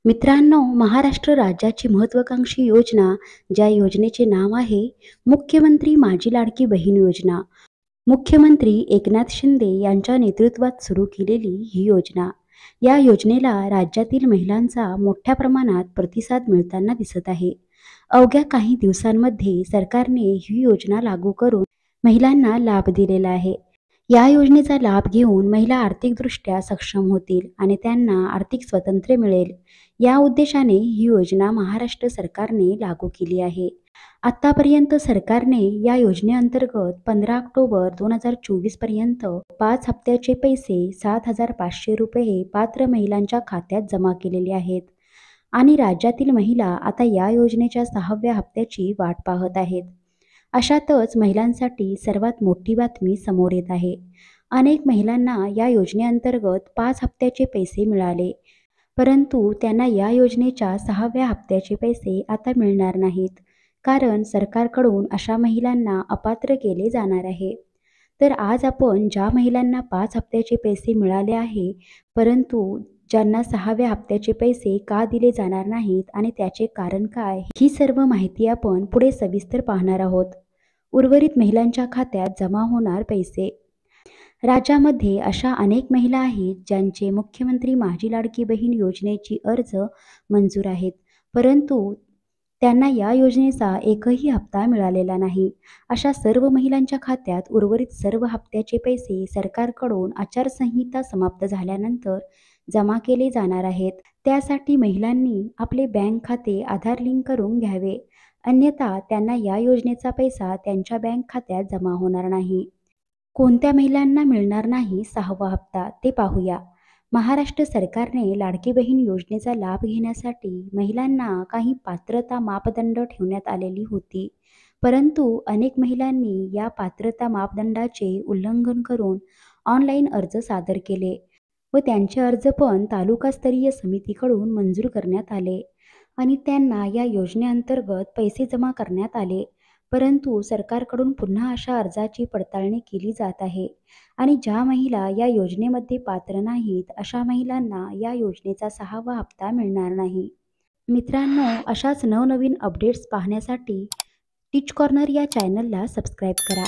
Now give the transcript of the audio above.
मित्रांनो, महाराष्ट्र राज्याची महत्त्वाकांक्षी योजना, ज्या योजनेचे नाव आहे मुख्यमंत्री माझी लाडकी बहीण योजना. मुख्यमंत्री एकनाथ शिंदे यांच्या नेतृत्वात सुरू केलेली ही योजना. या योजनेला राज्यातील महिलांचा मोठ्या प्रमाणात प्रतिसाद मिळताना दिसत आहे. अवघ्या काही दिवसांमध्ये सरकारने ही योजना लागू करून महिलांना लाभ दिलेला आहे. या योजनेचा लाभ घेऊन महिला आर्थिकदृष्ट्या सक्षम होतील आणि त्यांना आर्थिक स्वातंत्र्य मिळेल. या उद्देशाने ही योजना महाराष्ट्र सरकारने लागू केली आहे. आतापर्यंत सरकारने या योजनेअंतर्गत 15 ऑक्टोबर 2024 पर्यंत 5 हप्त्याचे पैसे 7,500 रुपये पात्र महिलांच्या खात्यात जमा केलेले आहेत आणि राज्यातील महिला आता या योजनेच्या 6व्या हप्त्याची वाट पाहत आहेत. अशातच महिलांसाठी सर्वात मोठी बातमी समोर येत आहे. अनेक महिलांना या योजनेअंतर्गत 5 हप्त्याचे पैसे मिळाले, परंतु त्यांना या योजनेच्या 6व्या हप्त्याचे पैसे आता मिळणार नाहीत, कारण सरकारकडून अशा महिलांना अपात्र केले जाणार आहे. तर आज आपण ज्या महिलांना 5 हप्त्याचे पैसे मिळाले आहे, परंतु ज्यांना 6व्या हप्त्याचे पैसे का दिले जाणार नाहीत आणि त्याचे कारण काय, ही सर्व माहिती आपण पुढे सविस्तर पाहणार आहोत. उर्वरित महिलांच्या खात्यात जमा होणार पैसे. राज्यामध्ये अशा अनेक महिला आहेत ज्यांचे मुख्यमंत्री माझी लाडकी बहीण योजनेची अर्ज मंजूर आहेत, परंतु त्यांना या योजनेचा एकही हप्ता मिळालेला नाही. अशा सर्व महिलांच्या खात्यात उर्वरित सर्व हप्त्याचे पैसे सरकारकडून आचारसंहिता समाप्त झाल्यानंतर जमा केले जाणार आहेत. त्यासाठी महिलांनी आपले बँक खाते आधार लिंक करून घ्यावे, अन्यथा त्यांना या योजनेचा पैसा त्यांच्या बँक खात्यात जमा होणार नाही. कोणत्या महिलांना मिळणार नाही 6वा हप्ता ते पाहूया. महाराष्ट्र सरकारने लाडकी बहीण योजनेचा लाभ घेण्यासाठी महिलांना काही पात्रता मापदंड ठेवण्यात आलेली होती, परंतु अनेक महिलांनी या पात्रता मापदंडाचे उल्लंघन करून ऑनलाईन अर्ज सादर केले व त्यांचे अर्ज पण तालुकास्तरीय समितीकडून मंजूर करण्यात आले आणि त्यांना या योजनेअंतर्गत पैसे जमा करण्यात आले. परंतु सरकारकडून पुन्हा अशा अर्जाची पडताळणी केली जात आहे आणि ज्या महिला या योजनेमध्ये पात्र नाहीत, अशा महिलांना या योजनेचा 6वा हप्ता मिळणार नाही. मित्रांनो, अशाच नवनवीन अपडेट्स पाहण्यासाठी टीच कॉर्नर या चॅनलला सबस्क्राईब करा.